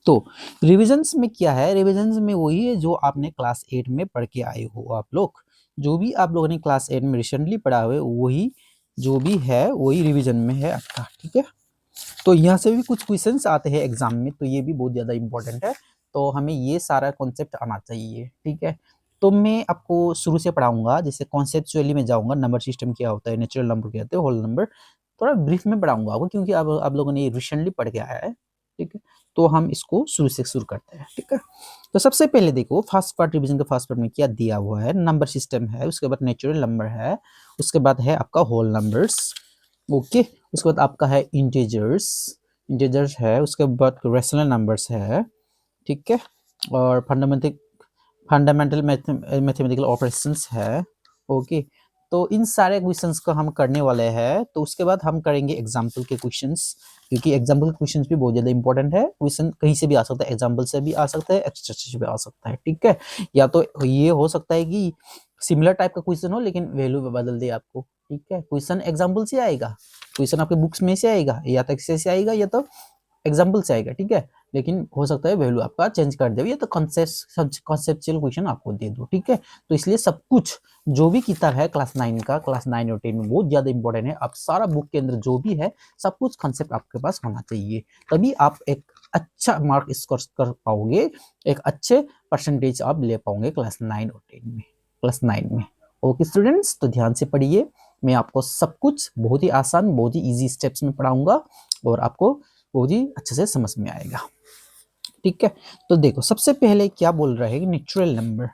तो रिविजन्स में क्या है, रिविजन्स में वही है जो आपने क्लास 8 में पढ़ के आए हो आप लोग। जो भी आप लोगों ने क्लास 8 में रिसेंटली पढ़ा हुआ है वही जो भी है वही रिविजन में है आपका, ठीक है। तो यहाँ से भी कुछ क्वेश्चंस आते हैं एग्जाम में, तो ये भी बहुत ज़्यादा इंपॉर्टेंट है। तो हमें ये सारा कॉन्सेप्ट आना चाहिए, ठीक है। तो मैं आपको शुरू से पढ़ाऊंगा, जैसे कॉन्सेप्चुअली में जाऊंगा, नंबर सिस्टम क्या होता है, नेचुरल नंबर क्या होते हैं, होल नंबर, थोड़ा ब्रीफ में पढ़ाऊंगा आपको, क्योंकि अब आप लोगों ने ये रिसेंटली पढ़ के आया है, ठीक है। तो हम इसको शुरू से शुरू करते हैं, ठीक है। तो सबसे पहले देखो फर्स्ट पार्ट, रिवीजन का फर्स्ट पार्ट में क्या दिया हुआ है, नंबर सिस्टम है, उसके बाद नेचुरल नंबर है, उसके बाद है आपका होल नंबर्स, ओके। उसके बाद आपका है इंटीजर्स, इंटीजर्स है, उसके बाद रेशनल नंबर्स है, ठीक है। और फंडामेंटल फंडामेंटल मैथमेटिकल ऑपरेशंस है, ओके। तो इन सारे क्वेश्चंस को हम करने वाले हैं। तो उसके बाद हम करेंगे एग्जाम्पल के क्वेश्चंस, क्योंकि एग्जाम्पल के क्वेश्चंस भी बहुत ज़्यादा इंपॉर्टेंट है। क्वेश्चन कहीं से भी आ सकता है, एग्जाम्पल से भी आ सकता है, एक्स्ट्रा से भी आ सकता है, ठीक है। या तो ये हो सकता है कि सिमिलर टाइप का क्वेश्चन हो लेकिन वैल्यू बदल दे आपको, ठीक है। क्वेश्चन एग्जाम्पल से आएगा, क्वेश्चन आपके बुक्स में से आएगा, या तो एक्सेस से आएगा या तो एग्जाम्पल से आएगा, ठीक है। लेकिन हो सकता है वैल्यू आपका चेंज कर दे, या तो कॉन्सेप्चुअल क्वेश्चन आपको दे दो, ठीक है। तो इसलिए सब कुछ जो भी किताब है क्लास 9 का, क्लास 9 और 10 में बहुत ज्यादा इंपॉर्टेंट है। आप सारा बुक के अंदर जो भी है सब कुछ कॉन्सेप्ट आपके पास होना चाहिए, तभी आप एक अच्छा मार्क स्कोर कर पाओगे, एक अच्छे परसेंटेज आप ले पाओगे क्लास 9 और 10 में, क्लास 9 में। ओके स्टूडेंट्स, तो ध्यान से पढ़िए, मैं आपको सब कुछ बहुत ही आसान, बहुत ही इजी स्टेप्स में पढ़ाऊंगा और आपको बहुत ही अच्छे से समझ में आएगा, ठीक है। तो देखो सबसे पहले क्या बोल रहा है कि नेचुरल नंबर,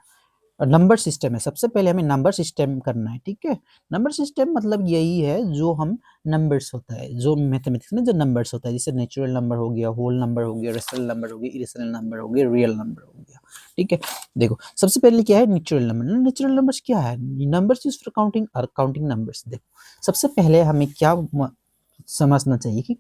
नंबर सिस्टम है। सबसे पहले हमें नंबर सिस्टम करना है, ठीक है। नंबर सिस्टम मतलब यही है जो हम नंबर्स होता है, जो मैथमेटिक्स में जो नंबर्स होता है, जैसे नेचुरल नंबर हो गया, होल नंबर हो गया, रेशनल नंबर हो गया, इरेशनल नंबर हो गया, रियल नंबर हो गया, ठीक है। देखो सबसे पहले क्या है नेचुरल नंबर। नेचुरल नंबर्स क्या है, नंबर्स यूज फॉर काउंटिंग और काउंटिंग नंबर्स। देखो सबसे पहले हमें क्या समझना चाहिए कि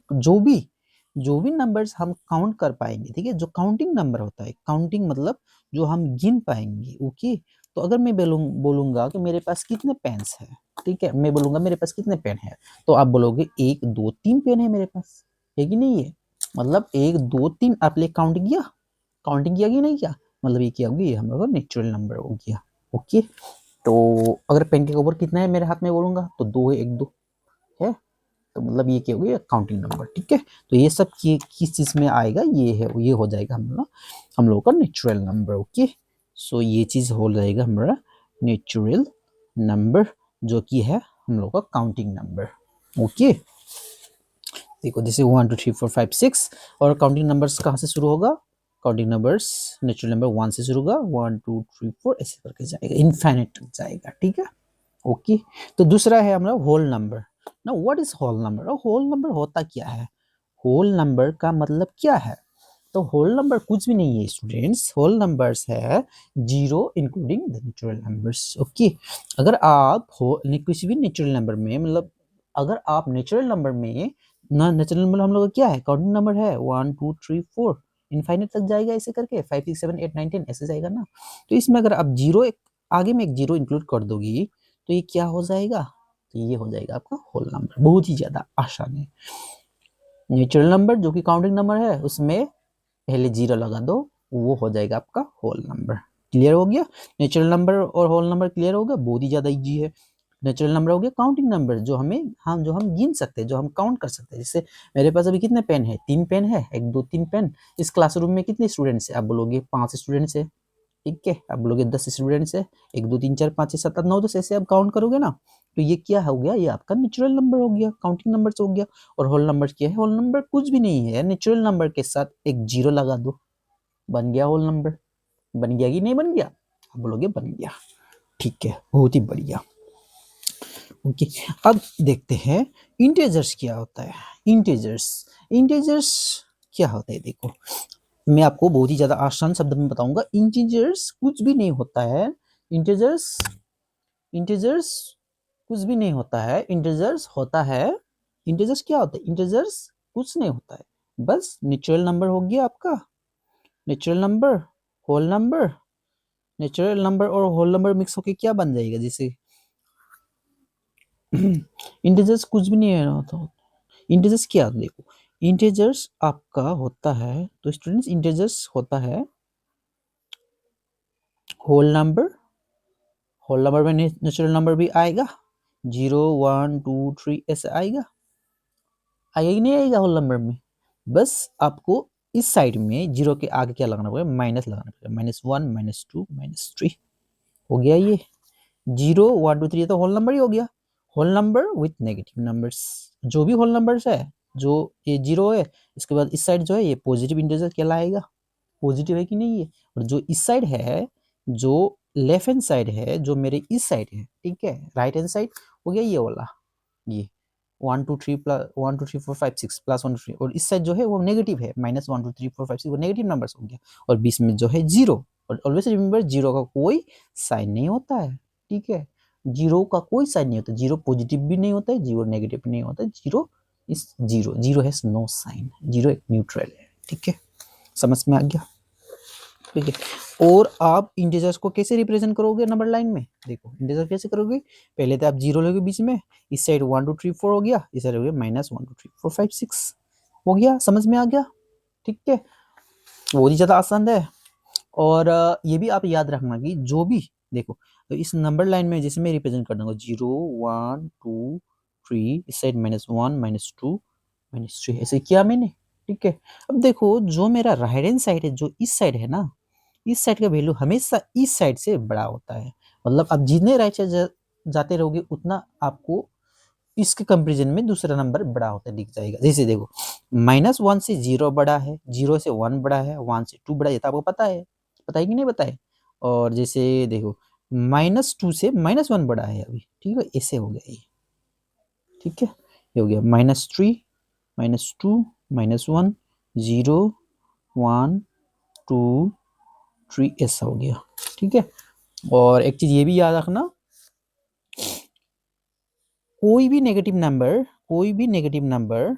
जो भी नंबर्स हम काउंट कर पाएंगे, ठीक है, जो काउंटिंग नंबर होता है, काउंटिंग मतलब जो हम गिन पाएंगे, ओके। तो अगर मैं बोलूंगा कि मेरे पास कितने पेन्स है, ठीक है, मैं बोलूंगा मेरे पास कितने पेन है, तो आप बोलोगे 1 2 3 पेन है मेरे पास, है कि नहीं है। मतलब 1 2 3 आपने काउंटिंग किया कि नहीं किया, मतलब ये क्या होगी, ये हम लोग का नेचुरल नंबर हो गया, ओके। तो अगर पेन के ऊपर कितना है मेरे हाथ में बोलूंगा तो 2 है, 1 2 है, तो मतलब ये क्या हो गया, काउंटिंग नंबर, ठीक है। तो ये सब किस चीज में आएगा, ये है, ये हो जाएगा हम लोग का नेचुरल नंबर, ओके। सो ये चीज हो जाएगा हमारा नेचुरल नंबर, जो कि है हम लोग का काउंटिंग नंबर, ओके। देखो जैसे 1 2 3 4 5 6, और काउंटिंग नंबर्स कहाँ से शुरू होगा, काउंटिंग नंबर्स नेचुरल नंबर 1 से शुरू होगा, 1 2 3 4 ऐसे करके जाएगा, इनफाइनाइट तक जाएगा, ठीक है, ओके। तो दूसरा है हमारा होल नंबर। ना व्हाट इज होल नंबर, और होल नंबर होता क्या है, होल नंबर का मतलब क्या है। तो होल नंबर कुछ भी नहीं है स्टूडेंट्स, होल नंबर्स है zero including the natural numbers, okay. अगर आप किसी भी नेचुरल नंबर में, मतलब अगर आप नेचुरल नंबर में ना, नेचुरल नंबर हम लोग का क्या है, काउंटिंग नंबर है 1 2 3 4, इनफाइनाइट तक जाएगा ऐसे करके, 5 6 7 8 9 10 ऐसे जाएगा ना। तो इसमें अगर आप जीरो एक आगे में एक जीरो इंक्लूड कर दोगी तो ये क्या हो जाएगा, तो ये हो जाएगा आपका होल नंबर, बहुत ही ज्यादा आसान है। नेचुरल नंबर जो कि काउंटिंग नंबर है उसमें पहले जीरो लगा दो, वो हो जाएगा आपका होल नंबर, क्लियर हो गया। नेचुरल नंबर और होल नंबर क्लियर हो गया, बहुत ही ज्यादा इजी है। नेचुरल नंबर हो गया काउंटिंग नंबर, जो हम गिन सकते हैं, जो हम काउंट कर सकते हैं। जैसे मेरे पास अभी कितने पेन है, 3 पेन है, 1 2 3 पेन। इस क्लासरूम में कितने स्टूडेंट्स है, आप बोलोगे 5 स्टूडेंट्स है, ठीक है। आप बोलोगे 10 स्टूडेंट्स है, 1 2 3 4 5 6 7 8 9 10 ऐसे आप काउंट करोगे ना, तो ये क्या हो गया, ये आपका नेचुरल नंबर हो गया, काउंटिंग नंबर हो गया। और होल नंबर क्या है, होल नंबर कुछ भी नहीं है, नेचुरल नंबर के साथ एक जीरो लगा दो, बन गया होल नंबर। बन गया कि नहीं बन गया, आप बोलोगे बन गया, ठीक है, बहुत ही बढ़िया, ओके। अब देखते हैं इंटीजर्स क्या होता है। इंटीजर्स, इंटीजर्स क्या होता है, देखो मैं आपको बहुत ही ज्यादा आसान शब्द में बताऊंगा। इंटीजर्स कुछ भी नहीं होता है, इंटीजर्स, इंटीजर्स कुछ भी नहीं होता है, इंटीजर्स होता है, इंटीजर्स क्या होता है, इंटीजर्स कुछ नहीं होता है, बस नेचुरल नंबर हो गया आपका, natural number, whole number, natural number और होल नंबर मिक्स होके क्या बन जाएगा, जैसे इंटीजर्स कुछ भी नहीं है ना, तो इंटीजर्स क्या, देखो इंटीजर्स आपका होता है, तो स्टूडेंट्स इंटीजर्स होता है होल नंबर, होल नंबर में नेचुरल नंबर भी आएगा, 0 1 2 3 ऐसे आएगा, आएगा कि नहीं आएगा होल नंबर में। बस आपको इस साइड में जीरो के आगे क्या लगाना पड़ेगा, माइनस लगाना पड़ेगा, -1 -2 -3 हो गया। ये 0 1 2 3 तो होल नंबर ही हो गया, whole number with negative numbers. जो भी होल नंबर्स है, जो ये 0 है, इसके बाद इस साइड जो है ये पॉजिटिव इंटीजर कहलाएगा, पॉजिटिव है कि नहीं है। और जो इस साइड है, जो लेफ्ट हैंड साइड है, जो मेरे इस साइड है, ठीक है, राइट हैंड साइड हो गया ये वाला, ये 1 2 3 प्लस 1 2 3 4 5 6 प्लस 1 2 3, और इस साइड जो है वो नेगेटिव है, -1 2 3 4 5 6 वो नेगेटिव नंबर्स हो गया, और बीच में जो है जीरो। और ऑलवेज रिमेंबर जीरो का कोई साइन नहीं होता है, ठीक है, जीरो का कोई साइन नहीं होता, जीरो पॉजिटिव भी नहीं होता है, जीरो नेगेटिव भी नहीं होता है, zero is zero, zero has no sign, zero एक न्यूट्रल है, ठीक है, समझ में आ गया, ठीक है। और आप इंटीजर्स को कैसे रिप्रेजेंट करोगे नंबर लाइन में, देखो इंटीजर कैसे करोगे, पहले तो आप जीरो लोगे बीच में, इस साइड 1 2 3 4 हो गया, इस साइड हो गया -1 2 3 4 5 6 हो गया, समझ में आ गया, ठीक है, बहुत ही ज़्यादा आसान है। और ये भी आप याद रखना कि जो भी देखो, तो इस नंबर लाइन में जैसे मैं रिप्रेजेंट कर दूंगा 0 1 2 3, इस साइड -1 -2 -3 ऐसे किया मैंने, ठीक है। अब देखो जो मेरा राइट हैंड साइड है, जो इस साइड है ना, इस साइड का वैल्यू हमेशा इस साइड से बड़ा होता है, मतलब आप जितने राइट साइड जाते रहोगे उतना आपको इसके कंपेरिजन में दूसरा नंबर बड़ा होता दिख जाएगा। जैसे देखो -1 से 0 बड़ा है, 0 से 1 बड़ा है, 1 से 2 बड़ा है, ये तो आपको पता है कि नहीं पता है। और जैसे देखो -2 से -1 बड़ा है अभी, ठीक है, ऐसे हो गया ये, ठीक है, ये हो गया -3 -2 -1 0 1 2 3 ऐसा हो गया, ठीक है। और एक चीज ये भी याद रखना, कोई भी नेगेटिव नंबर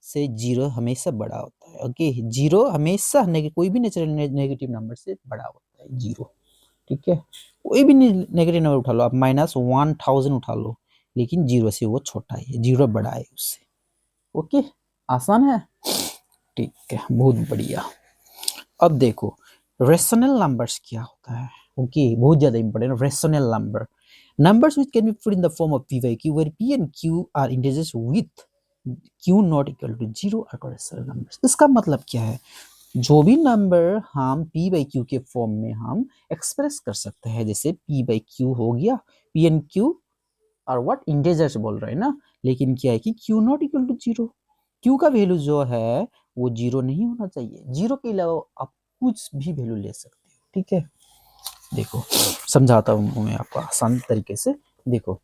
से जीरो हमेशा बड़ा होता है, ओके, जीरो हमेशा कोई भी नेचुरल नेगेटिव नंबर से बड़ा होता है जीरो, ठीक है। कोई भी नेगेटिव नंबर उठा लो आप, -1000 उठा लो, लेकिन जीरो से वो छोटा है, जीरो बड़ा है उससे, ओके, आसान है, ठीक है, बहुत बढ़िया। अब देखो रेशनल नंबर्स क्या होता है, ओके, बहुत ज्यादा important, rational number, numbers which can be put in the form of p by q where p and q are integers with q not equal to 0 are called rational numbers। इसका मतलब क्या है, जो भी number हम p by q के form में हम एक्सप्रेस कर सकते हैं, जैसे p by q हो गया, p and q और व्हाट इंटीजर्स बोल रहे हैं ना, लेकिन क्या है कि q not equal to 0, q का वैल्यू जो है वो 0 नहीं होना चाहिए, 0 के अलावा आप कुछ भी वैल्यू ले सकते हो, ठीक है। देखो समझाता हूँ मैं आपको आसान तरीके से, देखो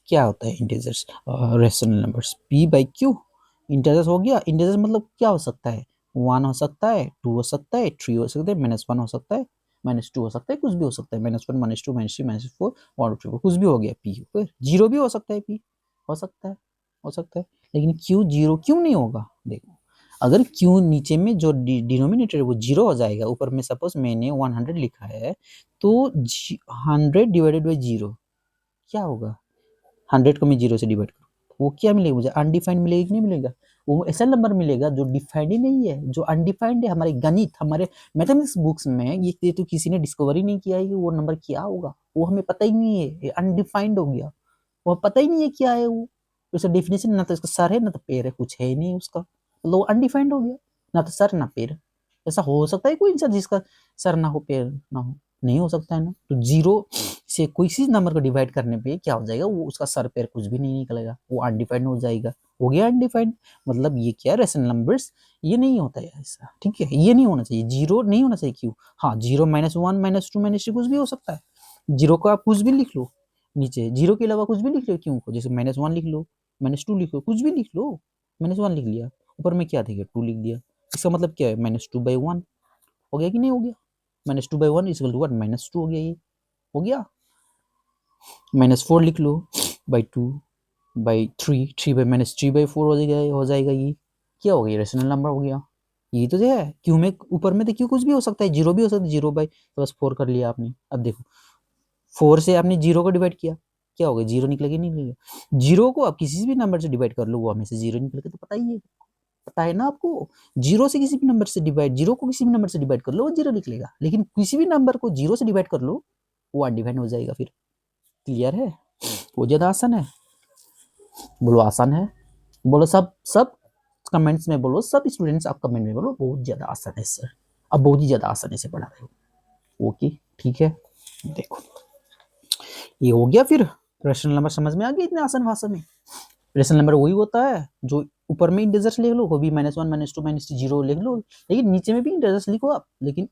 क्या होता है integers, rational numbers, p by q, integers हो गया, इंटीजर्स मतलब क्या हो सकता है, 1 हो सकता है, 2 हो सकता है, 3 हो सकता है, -1 हो सकता है, -2 हो सकता है, कुछ भी हो सकता है, -1 -2 -3 -4 1 2 कुछ भी हो गया, p फिर 0 भी हो सकता है, p हो सकता है, हो सकता है, लेकिन q 0 क्यों नहीं होगा, देखो अगर q नीचे में जो डिनोमिनेटर है वो 0 हो जाएगा, ऊपर में सपोज मैंने 100 लिखा है, तो 100 डिवाइडेड बाई 0 क्या होगा, 100 को मैं 0 से डिवाइड करूँ, वो क्या मिलेगा मुझे, अनडिफाइंड मिलेगा कि नहीं मिलेगा, वो ऐसा नंबर मिलेगा जो डिफाइंड ही नहीं है, जो अनडिफाइंड है, हमारे गणित हमारे मैथमेटिक्स बुक्स में ये तो किसी ने डिस्कवर ही नहीं किया है कि वो नंबर क्या होगा, वो हमें पता ही नहीं है, ये अनडिफाइंड हो गया, वो पता ही नहीं है क्या है वो, उसका डेफिनेशन ना तो इसका सर है ना तो पैर है, कुछ है ही नहीं उसका, मतलब वो अनडिफाइंड हो गया, ना तो सर ना पैर। ऐसा हो सकता है कोई इंसान जिसका सर ना हो पैर ना हो, नहीं हो सकता है ना, तो 0 से कोई सी नंबर को डिवाइड करने पे क्या हो जाएगा, वो उसका सर पैर कुछ भी नहीं निकलेगा, वो अनडिफाइंड हो जाएगा, हो गया अनडिफाइंड, मतलब ये क्या रेशनल नंबर्स, ये नहीं होता है ऐसा, ठीक है, ये नहीं होना चाहिए, 0 नहीं होना चाहिए, क्यों, हाँ 0 -1 -2 -3 कुछ भी हो सकता है, 0 को आप कुछ भी लिख लो, नीचे 0 के अलावा कुछ भी लिख लो, क्यों को जैसे -1 लिख लो, -2 लिख लो, कुछ भी लिख लो, -1 लिख लिया, ऊपर में क्या देगा 2 लिख दिया, इसका मतलब क्या है -2/1 हो गया कि नहीं हो गया, -2/1 इज इक्वल टू व्हाट -2 हो गया, ये हो गया, -4 लिख लो बाई 2 बाई 3 3 बाई -3/4 हो जाएगा, ये क्या हो गया, रेशनल नंबर हो गया, ये तो है, क्यों में ऊपर में देखिए कुछ भी हो सकता है, 0 भी हो सकता है, 0 बाई तो बस 4 कर लिया आपने, अब देखो 4 से आपने 0 को डिवाइड किया, क्या होगा, 0 निकलेगा नहीं निकलेगा, 0 को आप किसी भी नंबर से डिवाइड कर लो वो हमेशा 0 निकलेगा, तो पता ही है, पता है ना आपको, जीरो से किसी भी नंबर से डिवाइड, जीरो को किसी भी नंबर से डिवाइड कर लो वो जीरो निकलेगा, लेकिन किसी भी नंबर को जीरो से डिवाइड कर लो वो अनडिवाइड हो जाएगा फिर। क्लियर है? वो ज्यादा आसान है। बोलो आसान है, बोलो सब सब कमेंट्स में बोलो, सब स्टूडेंट्स आप कमेंट में बोलो बहुत ज्यादा आसान है सर, अब बहुत ही ज्यादा आसानी से पढ़ा रहे हो। ओके ठीक है, देखो ये हो गया। फिर रेशनल नंबर समझ में आ गया इतने आसान भाषा में। रेशनल नंबर वही होता है जो ऊपर में इंटीजर्स लिख लो, वो भी -1 -2 -3 जीरो लिख लो, लेकिन नीचे में भी इंटीजर्स लिखो आप, लेकिन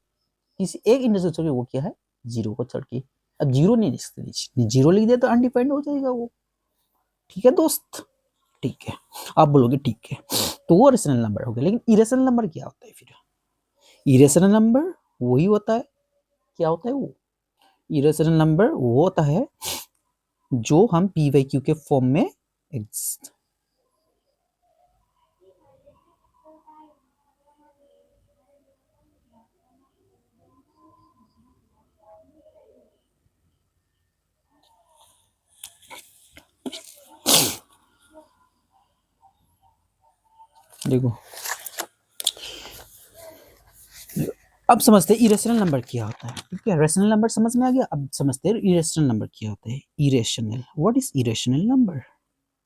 किसी एक इंटीजर छोड़ के, वो क्या है जीरो को छोड़ के। अब जीरो नहीं लिख सकते, जीरो लिख दिया तो अनडिफाइंड हो जाएगा वो। ठीक है दोस्त, ठीक है, आप बोलोगे ठीक है, तो वो रेशनल नंबर हो गया। लेकिन इरेशनल नंबर क्या होता है फिर? इरेशनल नंबर वही होता है, क्या होता है वो? इरेशनल नंबर वो होता है जो हम पी वाई क्यू के फॉर्म में एग्जिस्ट। देखो अब समझते हैं इरेशनल नंबर क्या होता है। ठीक है, रेशनल नंबर समझ में आ गया, अब समझते हैं इरेशनल नंबर क्या होता है। Irrational, what is irrational number?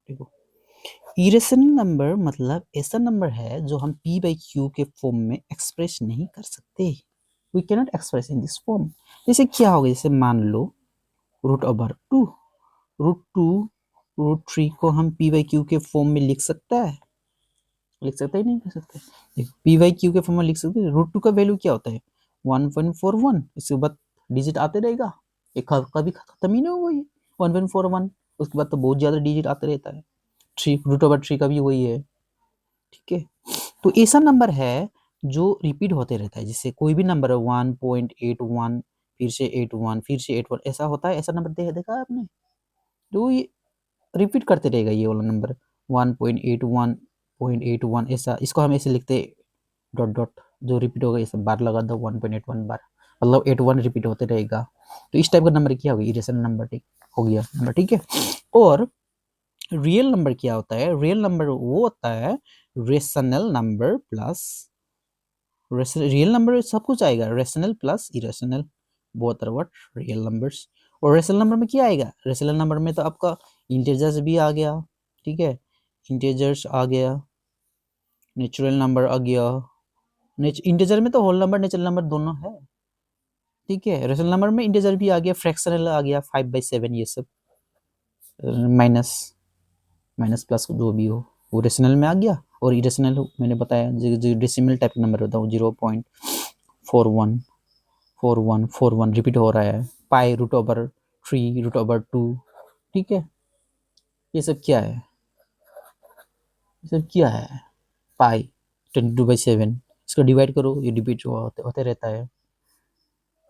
देखो इरेशनल नंबर मतलब ऐसा नंबर है जो हम p बाई क्यू के फॉर्म में एक्सप्रेस नहीं कर सकते। We cannot express in this form. जैसे क्या होगा, जैसे मान लो √2, √2 √3 को हम p बाई क्यू के फॉर्म में लिख सकता है, लिख सकते ही नहीं कर सकते। देखो पी वाई क्यू के फॉर्म में लिख सकते हैं। √2 का वैल्यू क्या होता है 1.41, इसके बाद डिजिट आते रहेगा, एक कभी खत्म ही नहीं होगा ये 1.41, उसके बाद तो बहुत ज्यादा डिजिट आते रहता है। 3 √3 का भी वही है। ठीक है, तो ऐसा नंबर है जो रिपीट होते रहता है, जैसे कोई भी नंबर है 1.81, फिर से 81, फिर से 81, ऐसा होता है। ऐसा नंबर देखा आपने जो ये रिपीट करते रहेगा, ये वाला नंबर 1.81 ऐसा, इसको हम ऐसे लिखते डॉट डॉट, जो रिपीट होगा ये सब बार लगा दो 1.81 बार, मतलब 81 रिपीट होते रहेगा। तो इस टाइप का नंबर क्या होगा, इरेशनल नंबर। ठीक हो गया नंबर, ठीक है। और रियल नंबर क्या होता है? रियल नंबर वो होता है rational number plus, real number सब कुछ आएगा, rational plus irrational, both are what real numbers. और रेशनल नंबर में क्या आएगा? रेशनल नंबर में तो आपका इंटीजर्स भी आ गया, ठीक है, इंटीजर्स आ गया, नेचुरल नंबर आ गया, इंटीजर में तो होल नंबर नेचुरल नंबर दोनों है। ठीक है, रेशनल नंबर में इंटीजर भी आ गया, फ्रैक्शनल आ गया 5/7, ये सब माइनस माइनस प्लस जो भी हो वो रेशनल में आ गया। और इरेशनल मैंने बताया जो डेसिमल टाइप नंबर होता है 0.414141 रिपीट हो रहा है, π√3 √2। ठीक है, ये सब क्या है? ये सब क्या है? पाई 22/7, इसको डिवाइड करो, ये रिपीट होते रहता है।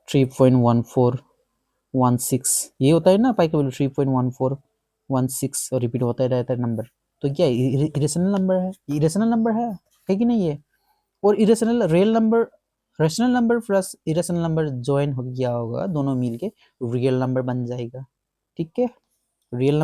3.1416 ये होता है ना, पाई का वैल्यू 3.1416 और रिपीट होता रहता है नंबर। तो क्या इरेशनल नंबर है? इरेशनल नंबर है कि नहीं है? और irrational real number, rational number plus irrational number join हो गया होगा, दोनों मिलके रियल नंबर बन जाएगा। ठीक है, रियल